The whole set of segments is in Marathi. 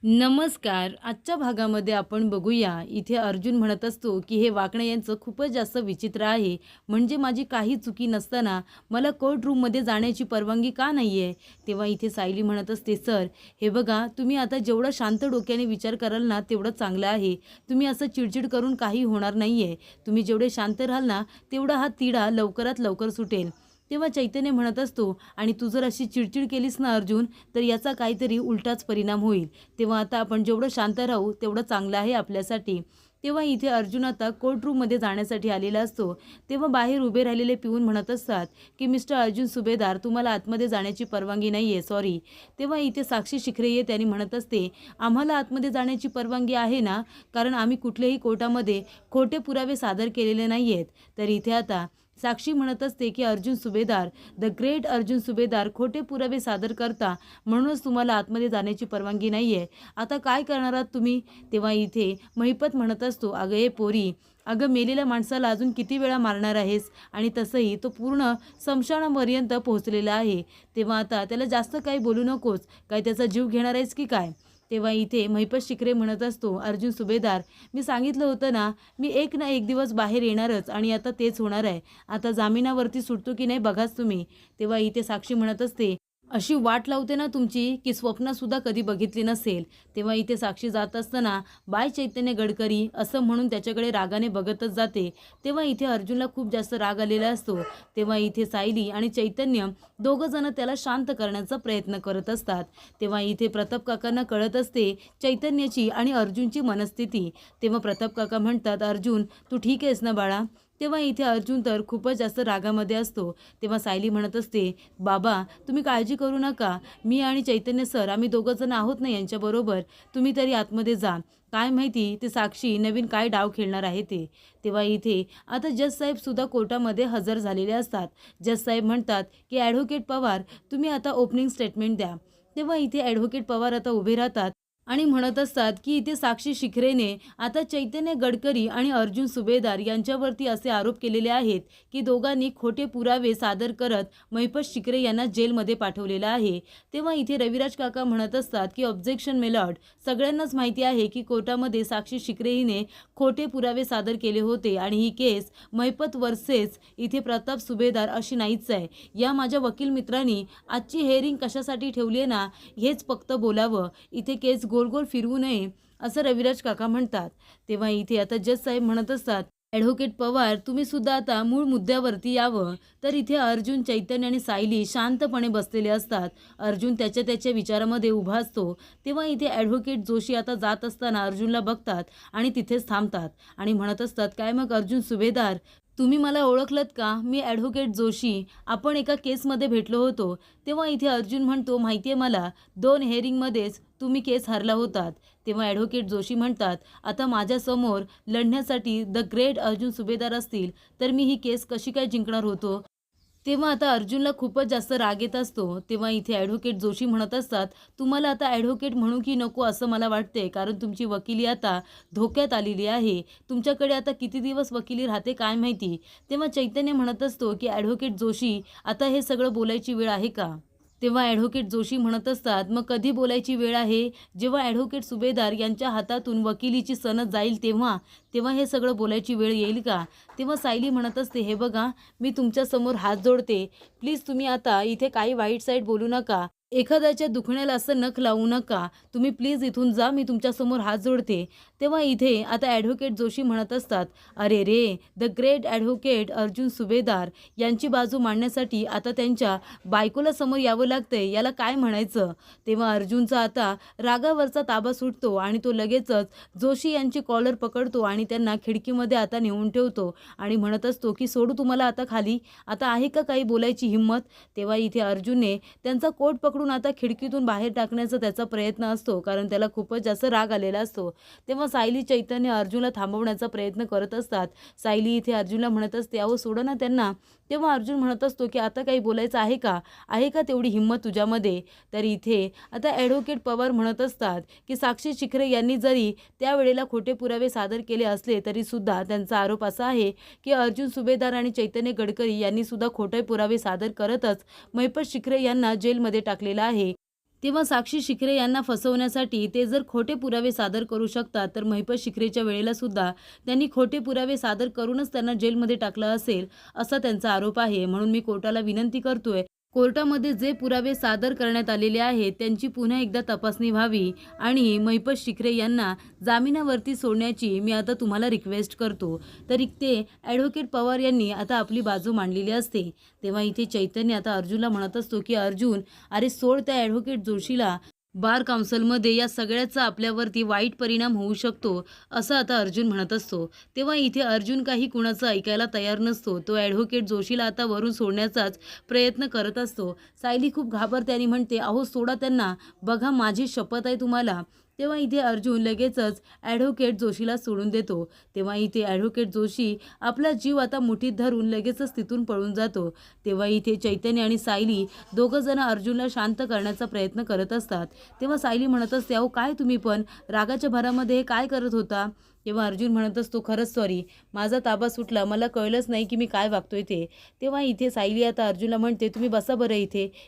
नमस्कार. आजच्या भागामध्ये आपण बघूया, इथे अर्जुन म्हणत असतो, की हे वाकणे यांचं खूपच जास्त विचित्र आहे. म्हणजे माझी काही चुकी नसताना मला कोर्ट रूममध्ये जाण्याची परवानगी का नाही आहे? तेव्हा इथे सायली म्हणत असते, "सर, हे बघा तुम्ही आता जेवढं शांत डोक्याने विचार कराल ना, तेवढं चांगलं आहे. तुम्ही असं चिडचिड करून काही होणार नाही आहे. तुम्ही जेवढे शांत राहाल ना, तेवढा हा तिढा लवकरात लवकर सुटेल." तेव्हा चैतन्य म्हणत असतो, "आणि तू जर अशी चिडचिड केलीस ना अर्जुन, तर याचा काहीतरी उलटाच परिणाम होईल. तेव्हा आता आपण जेवढं शांत राहू तेवढं चांगलं आहे आपल्यासाठी." तेव्हा इथे अर्जुन आता कोर्ट रूममध्ये जाण्यासाठी आलेला असतो. तेव्हा बाहेर उभे राहिलेले पिऊन म्हणत असतात, की "मिस्टर अर्जुन सुभेदार, तुम्हाला आतमध्ये जाण्याची परवानगी नाही आहे, सॉरी." तेव्हा इथे साक्षी शिखरे येते आणि म्हणत असते, "आम्हाला आतमध्ये जाण्याची परवानगी आहे ना, कारण आम्ही कुठल्याही कोर्टामध्ये खोटे पुरावे सादर केलेले नाही आहेत." तर इथे आता साक्षी म्हणत असते, की "अर्जुन सुभेदार, द ग्रेट अर्जुन सुभेदार खोटे पुरावे सादर करता, म्हणूनच तुम्हाला आतमध्ये जाण्याची परवानगी नाही आहे. आता काय करणार आहात तुम्ही?" तेव्हा इथे महिपत म्हणत असतो, "अगं ए पोरी, अगं मेलेल्या माणसाला अजून किती वेळा मारणार आहेस? आणि तसंही तो पूर्ण स्मशानापर्यंत पोहोचलेला आहे. तेव्हा आता त्याला जास्त काही बोलू नकोस. काय त्याचा जीव घेणार आहेस की काय?" तेव्हा इथे महिपत शिखरे म्हणत असतो, "अर्जुन सुभेदार, मी सांगितलं होतं ना, मी एक ना एक दिवस बाहेर येणारच आणि आता तेच होणार आहे. आता जामिनावरती सुटतो की नाही बघाच तुम्ही." तेव्हा इथे साक्षी म्हणत असते, "अशी वाट लावते ना तुमची, की स्वप्नातसुद्धा कधी बघितली नसेल." तेव्हा इथे साक्षी जात असताना, "बाय चैतन्य गडकरी" असं म्हणून त्याच्याकडे रागाने बघतच जाते. तेव्हा इथे अर्जुनला खूप जास्त राग आलेला असतो. तेव्हा इथे सायली आणि चैतन्य दोघं जण त्याला शांत करण्याचा प्रयत्न करत असतात. तेव्हा इथे प्रताप काकांना कळत असते चैतन्याची आणि अर्जुनची मनस्थिती. तेव्हा प्रताप काका म्हणतात, "अर्जुन, तू ठीक आहेस ना बाळा?" तेव्हा इथे अर्जुन तर खूपच जास्त रागामध्ये असतो. तेव्हा सायली म्हणत असते, "बाबा, तुम्ही काळजी करू नका. मी आणि चैतन्य सर आम्ही दोघं जण आहोत ना यांच्याबरोबर. तुम्ही तरी आतमध्ये जा. काय माहिती ते साक्षी नवीन काय डाव खेळणार आहे ते." तेव्हा इथे आता जज साहेबसुद्धा कोर्टामध्ये हजर झालेले असतात. जज साहेब म्हणतात, की "ॲडव्होकेट पवार, तुम्ही आता ओपनिंग स्टेटमेंट द्या." तेव्हा इथे ॲडव्होकेट पवार आता उभे राहतात आणि म्हणत असतात, की इथे साक्षी शिखरेने आता चैतन्य गडकरी आणि अर्जुन सुभेदार यांच्यावरती असे आरोप केलेले आहेत, की दोघांनी खोटे पुरावे सादर करत महिपत शिखरे यांना जेलमध्ये पाठवलेलं आहे. तेव्हा इथे रविराज काका म्हणत असतात, की "ऑब्जेक्शन माय लॉर्ड, सगळ्यांनाच माहिती आहे, की कोर्टामध्ये साक्षी शिखरे हिने खोटे पुरावे सादर केले होते आणि ही केस महिपत वर्सेस इथे प्रताप सुभेदार अशी नाहीच आहे. या माझ्या वकील मित्रांनी आजची हेअरिंग कशासाठी ठेवली आहे ना, हेच फक्त बोलावं. इथे केस गोल गोल फिरवू नये." असं रविराज काका म्हणतात. तेव्हा इथे आता जज साहेब म्हणत असतात, "ॲडव्होकेट पवार, तुम्ही सुद्धा आता मूळ मुद्द्यावरती यावं." तर इथे अर्जुन, चैतन्य आणि सायली शांतपणे बसलेले असतात. अर्जुन त्याच्या त्याच्या विचारामध्ये उभा असतो. तेव्हा इथे ॲडव्होकेट जोशी आता जात असताना अर्जुनला बघतात आणि तिथेच थांबतात आणि म्हणत असतात, "काय मग अर्जुन सुभेदार, तुम्ही मला ओळखलत का? मी ॲडव्होकेट जोशी. आपण एका केसमध्ये भेटलो होतो." तेव्हा इथे अर्जुन म्हणतो, "माहिती आहे मला. 2 हेअरिंगमध्येच तुम्ही केस हारला होतात." तेव्हा ॲडव्होकेट जोशी म्हणतात, "आता माझ्यासमोर लढण्यासाठी द ग्रेट अर्जुन सुभेदार असतील, तर मी ही केस कशी काय जिंकणार होतो?" तेव्हा आता अर्जुनला खूपच जास्त राग येत असतो. तेव्हा इथे ॲडव्होकेट जोशी म्हणत असतात, "तुम्हाला आता ॲडव्होकेट म्हणू की नको असं मला वाटते, कारण तुमची वकिली आता धोक्यात आलेली आहे. तुमच्याकडे आता किती दिवस वकिली राहते काय माहिती." तेव्हा चैतन्य म्हणत असतो, की "ॲडव्होकेट जोशी, आता हे सगळं बोलायची वेळ आहे का?" तेव्हा ॲडव्होकेट जोशी म्हणत असतात, "मग कधी बोलायची वेळ आहे? जेव्हा ॲडव्होकेट सुभेदार यांच्या हातातून वकिलीची सनद जाईल तेव्हा. तेव्हा हे सगळं बोलायची वेळ येईल का?" तेव्हा सायली म्हणत असते, "हे बघा, मी तुमच्यासमोर हात जोडते. प्लीज तुम्ही आता इथे काही वाईट साईड बोलू नका. एखाद्याच्या दुखण्याला असं नख लावू नका. तुम्ही प्लीज इथून जा, मी तुमच्यासमोर हात जोडते." तेव्हा इथे आता ॲडव्होकेट जोशी म्हणत असतात, "अरे रे! द ग्रेट ॲडव्होकेट अर्जुन सुभेदार यांची बाजू मांडण्यासाठी आता त्यांच्या बायकोला समोर यावं लागतंय, याला काय म्हणायचं?" तेव्हा अर्जुनचा आता रागावरचा ताबा सुटतो आणि तो लगेचच जोशी यांची कॉलर पकडतो आणि त्यांना खिडकीमध्ये आता नेऊन ठेवतो आणि म्हणत असतो, की "सोडू तुम्हाला आता खाली? आता आहे का काही बोलायची हिंमत?" तेव्हा इथे अर्जुनने त्यांचा कोट पकडून आता खिडकीतून बाहेर टाकण्याचा त्याचा प्रयत्न असतो, कारण त्याला खूपच जास्त राग आलेला असतो. तेव्हा सायली, चैतन्य अर्जुनला थांबवण्याचा प्रयत्न करत असतात. सायली इथे अर्जुनला म्हणत असते, "अहो सोडा ना त्यांना." तेव्हा अर्जुन म्हणत असतो, की "आता काही बोलायचं आहे का? आहे का तेवढी हिंमत तुझ्यामध्ये?" तर इथे आता ॲडव्होकेट पवार म्हणत असतात, की साक्षी शिखरे यांनी जरी त्यावेळेला खोटे पुरावे सादर केले असले तरीसुद्धा त्यांचा आरोप असा आहे, की अर्जुन सुभेदार आणि चैतन्य गडकरी यांनी सुद्धा खोटे पुरावे सादर करतच महिपत शिखरे यांना जेलमध्ये टाकलेलं आहे. तेव्हा साक्षी शिखरे यांना फसवण्यासाठी ते जर खोटे पुरावे सादर करू शकतात, तर महिपत शिखरेच्या वेळेला सुद्धा त्यांनी खोटे पुरावे सादर करूनच त्यांना जेलमध्ये टाकलं असेल, असा त्यांचा आरोप आहे. म्हणून मी कोर्टाला विनंती करतोय, कोर्टामध्ये जे पुरावे सादर करण्यात आलेले आहेत त्यांची पुन्हा एकदा तपासणी व्हावी आणि महिपत शिखरे यांना जामिनावरती सोडण्याची मी आता तुम्हाला रिक्वेस्ट करतो. तर इथे ॲडव्होकेट पवार यांनी आता आपली बाजू मांडलेली असते. तेव्हा इथे चैतन्य आता अर्जुनला म्हणत असतो की अर्जुन, अरे सोड त्या ॲडव्होकेट जोशीला, बार काउन्सिलमध्ये या सगळ्याचा आपल्यावरती वाईट परिणाम होऊ शकतो, असं आता अर्जुन म्हणत असतो. तेव्हा इथे अर्जुन काही कुणाचं ऐकायला तयार नसतो. तो ॲडव्होकेट जोशीला आता वरून सोडण्याचाच प्रयत्न करत असतो. सायली खूप घाबरते आणि म्हणते, अहो सोडा त्यांना, बघा माझी शपथ आहे तुम्हाला. तेव्हा इथे अर्जुन लगेचच ॲडव्होकेट जोशीला सोडून देतो. तेव्हा इथे ॲडव्होकेट जोशी आपला जीव आता मुठीत धरून लगेचच तिथून पळून जातो. तेव्हा इथे चैतन्य आणि सायली दोघंजण अर्जुनला शांत करण्याचा प्रयत्न करत असतात. तेव्हा सायली म्हणत असते, अहो काय तुम्ही पण रागाच्या भरामध्ये हे काय करत होता? तेव्हा अर्जुन म्हणत असतो, खरंच सॉरी, माझा ताबा सुटला, मला कळलंच नाही की मी काय वागतोय ते. तेव्हा इथे सायली आता अर्जुनला म्हणते, तुम्ही बसा बरं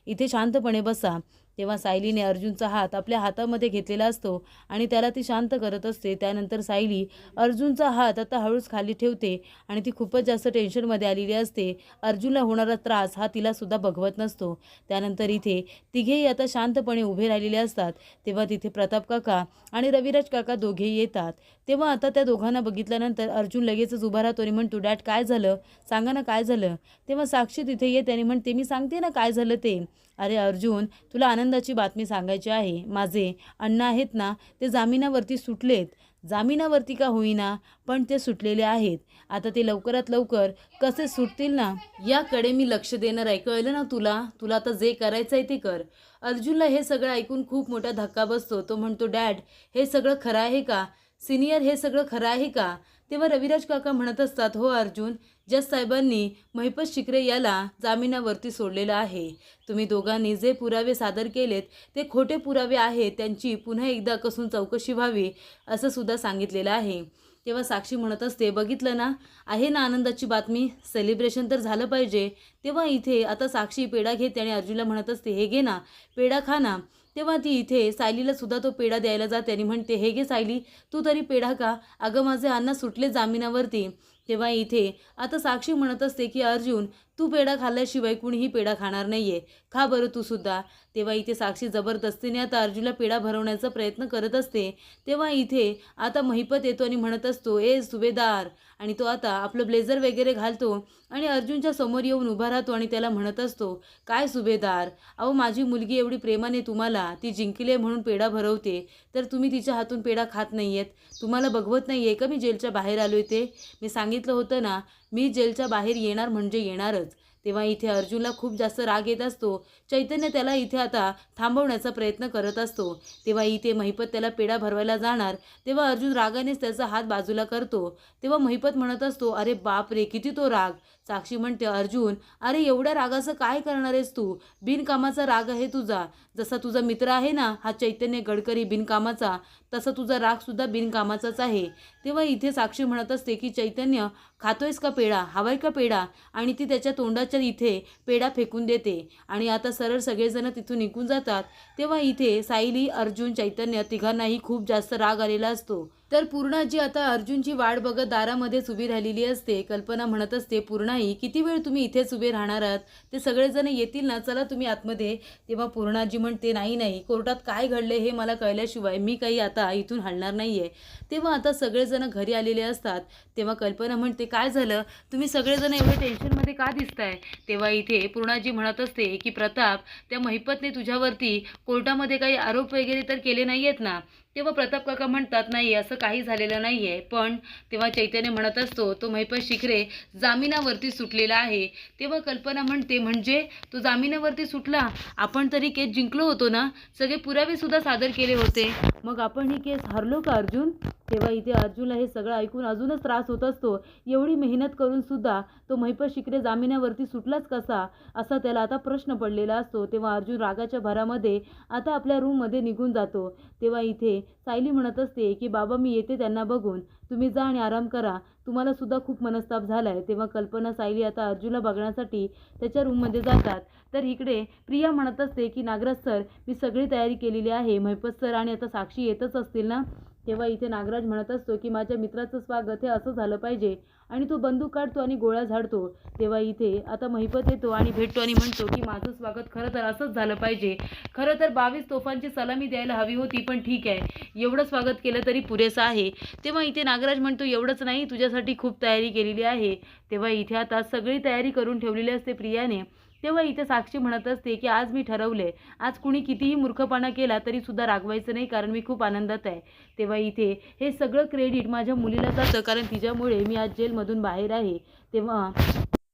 इथे शांतपणे बसा. तेव्हा सायलीने अर्जुनचा हात आपल्या हातामध्ये घेतलेला असतो आणि त्याला ती शांत करत असते. त्यानंतर सायली अर्जुनचा हात आता हळूच खाली ठेवते आणि ती खूपच जास्त टेन्शनमध्ये आलेली असते. अर्जुनला होणारा त्रास हा तिला सुद्धा बघवत नसतो. त्यानंतर इथे तिघेही आता शांतपणे उभे राहिलेले असतात. तेव्हा तिथे प्रताप काका आणि रविराज काका दोघेही येतात. तेव्हा आता त्या दोघांना बघितल्यानंतर अर्जुन लगेचच उभा राहतो आणि म्हणतो, डॅड काय झालं, सांगा ना काय झालं. तेव्हा साक्षी तिथे येते आणि म्हणते, मी सांगते ना काय झालं ते. अरे अर्जुन, तुला आनंदाची बातमी सांगायची आहे. माझे अण्णा आहेत ना, ते जामिनावरती सुटलेत. जामिनावरती का होईना, पण ते सुटलेले आहेत. आता ते लवकरात लवकर कसे सुटतील ना, याकडे मी लक्ष देणार आहे. कळलं ना तुला? तुला आता जे करायचं आहे ते कर. अर्जुनला हे सगळं ऐकून खूप मोठा धक्का बसतो. तो म्हणतो, डॅड हे सगळं खरं आहे का? सिनियर हे सगळं खरं आहे का? तेव्हा रविराज काका म्हणत असतात, हो अर्जुन, जज साहेबांनी महिपत शिखरे याला जामिनावरती सोडलेलं आहे. तुम्ही दोघांनी जे पुरावे सादर केलेत ते खोटे पुरावे आहेत, त्यांची पुन्हा एकदा कसून चौकशी व्हावी असं सुद्धा सांगितलेलं आहे. तेव्हा साक्षी म्हणत असते, बघितलं ना, आहे ना आनंदाची बातमी, सेलिब्रेशन तर झालं पाहिजे. तेव्हा इथे आता साक्षी पेढा घेते आणि अर्जुनला म्हणत असते, हे घे ना, पेढा खा ना. तेव्हा ती इथे सायलीला सुद्धा तो पेढा द्यायला जाते आणि म्हणते, हे घे सायली, तू तरी पेढा का, अगं माझे अण्णा सुटले जामिनावरती. तेव्हा इथे आता साक्षी म्हणत असते की अर्जुन, तू पेढा खाल्ल्याशिवाय कुणीही पेढा खाणार नाहीये, खा बरं तू सुद्धा. तेव्हा इथे साक्षी जबरदस्तीने आता अर्जुनला पेढा भरवण्याचा प्रयत्न करत असते. तेव्हा इथे आता महिपत येतो आणि म्हणत असतो, ए सुभेदार, आणि तो आता आपलं ब्लेझर वगैरे घालतो आणि अर्जुनच्या समोर येऊन उभा राहतो आणि त्याला म्हणत असतो, काय सुभेदार, अहो माझी मुलगी एवढी प्रेमाने तुम्हाला ती जिंकले म्हणून पेढा भरवते, तर तुम्ही तिच्या हातून पेढा खात नाही आहेत. तुम्हाला बघवत नाही आहे का मी जेलच्या बाहेर आलो ते? मी सांगितलं होतं ना, मी जेलच्या बाहेर येणार म्हणजे येणारच. तेव्हा इथे अर्जुनला खूप जास्त राग येत असतो. चैतन्य त्याला इथे आता थांबवण्याचा प्रयत्न करत असतो. तेव्हा इथे महिपत त्याला पेढा भरवायला जाणार, तेव्हा अर्जुन रागानेच त्याचा हात बाजूला करतो. तेव्हा महिपत म्हणत असतो, अरे बाप रे, किती तो राग. साक्षी म्हणते, अर्जुन, अरे एवढ्या रागाचं काय करणार आहेस तू? बिनकामाचा राग आहे तुझा. जसा तुझा मित्र आहे ना हा चैतन्य गडकरी बिनकामाचा, तसा तुझा रागसुद्धा बिनकामाचाच आहे. तेव्हा इथे साक्षी म्हणत असते की चैतन्य, खातोयस का पेढा, हवाय का पेढा, आणि ती त्याच्या तोंडाच्या इथे पेढा फेकून देते आणि आता सरळ सगळेजण तिथून निघून जातात. तेव्हा इथे सायली, अर्जुन, चैतन्य तिघांनाही खूप जास्त राग आलेला असतो. तर पूर्णाजी आता अर्जुनची वाट बघत दारामध्येच उभी राहिलेली असते. कल्पना म्हणत असते, पूर्णाई किती वेळ तुम्ही इथेच उभे राहणार आहात? ते सगळेजण येतील ना, चला तुम्ही आतमध्ये. तेव्हा पूर्णाजी म्हणते, नाही, कोर्टात काय घडले हे मला कळल्याशिवाय मी काही आता इथून हलणार नाही आहे. तेव्हा आता सगळेजण घरी आलेले असतात. तेव्हा कल्पना म्हणते, काय झालं, तुम्ही सगळेजण एवढे टेन्शनमध्ये का दिसताय? तेव्हा इथे पूर्णाजी म्हणत असते की प्रताप, त्या महिपतने तुझ्यावरती कोर्टामध्ये काही आरोप वगैरे तर केले नाही आहेत ना? तेव्हा प्रताप काका म्हणतात, नाही असं काही झालेलं नाही आहे. पण तेव्हा चैतन्य म्हणत असतो, तो महिपत शिखरे जामिनावरती सुटलेला आहे. तेव्हा कल्पना म्हणते, म्हणजे तो जामिनावरती सुटला? आपण तरी केस जिंकलो होतो ना, सगळे पुरावे सुद्धा सादर केले होते, मग आपण ही केस हरलो का अर्जुन? तेव्हा इथे अर्जुनला हे सगळं ऐकून अजूनच त्रास होत असतो. एवढी मेहनत करून सुद्धा तो महिपत शिकरे जामिनावरती सुटलाच कसा, असा त्याला आता प्रश्न पडलेला असतो. तेव्हा अर्जुन रागाच्या भरामध्ये आता आपल्या रूममध्ये निघून जातो. तेव्हा इथे सायली म्हणत असते की बाबा मी येते त्यांना बघून, तुम्ही जा आणि आराम करा, तुम्हाला सुद्धा खूप मनस्ताप झालाय. तेव्हा कल्पना सायली आता अर्जुनला बघण्यासाठी त्याच्या रूममध्ये जातात. तर इकडे प्रिया म्हणत असते की नागराज सर, मी सगळी तयारी केलेली आहे, महिपत सर आणि आता साक्षी येतच असतील ना. तेव्हा इथे नागराज म्हणत असतो की माझ्या मित्राचं स्वागत हे असं झालं पाहिजे, आणि तो बंदूक काढतो आणि गोळ्या झाडतो. तेव्हा इथे आता महिपत येतो आणि भेटतो आणि म्हणतो की माझं स्वागत खरं तर असंच झालं पाहिजे, खरं तर 22 तोफांची सलामी द्यायला हवी होती, पण ठीक आहे, एवढं स्वागत केलं तरी पुरेसं आहे. तेव्हा इथे नागराज म्हणतो एवढंच नाही, तुझ्यासाठी खूप तयारी केलेली आहे. तेव्हा इथे आता सगळी तयारी करून ठेवलेली असते प्रियाने. तेव्हा इथे साक्षी म्हणत असते की आज मी ठरवले, आज कुणी कितीही मूर्खपणा केला तरी सुद्धा रागवायचं नाही, कारण मी खूप आनंदात आहे. तेव्हा इथे हे सगळं क्रेडिट माझ्या मुलीला जातं, कारण तिच्यामुळे मी आज जेलमधून बाहेर आहे. तेव्हा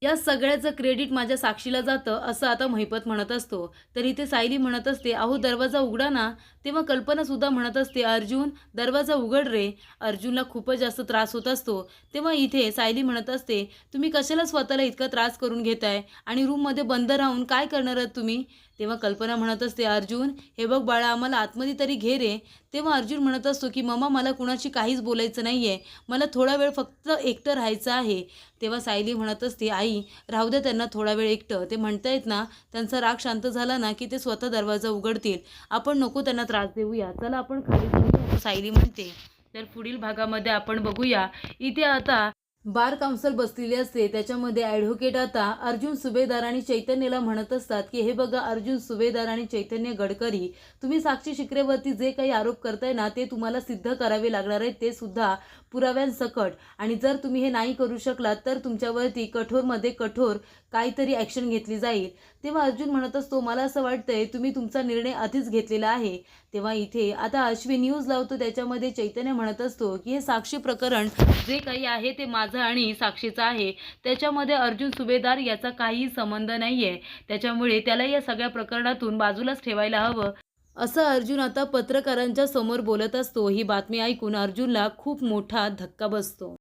या सगळ्याचं क्रेडिट माझ्या साक्षीला जातं, असं आता महिपत म्हणत असतो. तर इथे सायली म्हणत असते अहो दरवाजा उघडा ना. तेव्हा कल्पना सुद्धा म्हणत असते अर्जुन दरवाजा उघड रे. अर्जुनला खूपच जास्त त्रास होत असतो. तेव्हा इथे सायली म्हणत असते तुम्ही कशाला स्वतःला इतका त्रास करून घेताय, आणि रूममध्ये बंद राहून काय करणार आहात तुम्ही. तेव्हा कल्पना म्हणत असते अर्जुन हे बघ बाळा, आम्हाला आतमध्ये तरी घे रे. तेव्हा अर्जुन म्हणत असतो की मम्मा मला कुणाशी काहीच बोलायचं नाही आहे, मला थोडा वेळ फक्त एकटं राहायचं आहे. तेव्हा सायली म्हणत असते आई राहू दे त्यांना थोडा वेळ एकटं, ते म्हणतायत ना त्यांचा राग शांत झाला ना की ते स्वतः दरवाजा उघडतील, आपण नको त्यांना त्रास देऊया, चला आपण खाली जाऊया, असं सायली म्हणते. तर पुढील भागामध्ये आपण बघूया. इथे आता बार काउन्सिल बसलेली असते, त्याच्यामध्ये ॲडव्होकेट आता अर्जुन सुभेदार आणि चैतन्यला म्हणत असतात की हे बघा अर्जुन सुभेदार आणि चैतन्य गडकरी, तुम्ही साक्षी शिकरेवरती जे काही आरोप करताय ना ते तुम्हाला सिद्ध करावे लागणार आहे, ते सुद्धा पुराव्यांसकट, आणि जर तुम्ही हे नाही करू शकलात तर तुमच्यावरती कठोरमध्ये कठोर काहीतरी ॲक्शन घेतली जाईल. तेव्हा अर्जुन म्हणत असतो मला असं वाटतंय तुम्ही तुमचा निर्णय आधीच घेतलेला आहे. तेव्हा इथे आता अश्विनी न्यूज लावतो, त्याच्यामध्ये चैतन्य म्हणत असतो की हे साक्षी प्रकरण जे काही आहे ते माझं आणि साक्षीचं आहे, त्याच्यामध्ये अर्जुन सुभेदार याचा काहीही संबंध नाही आहे, त्याच्यामुळे त्याला या सगळ्या प्रकरणातून बाजूलाच ठेवायला हवं, असं अर्जुन आता पत्रकारांच्या समोर बोलत असतो. ही बातमी ऐकून अर्जुनला खूप मोठा धक्का बसतो.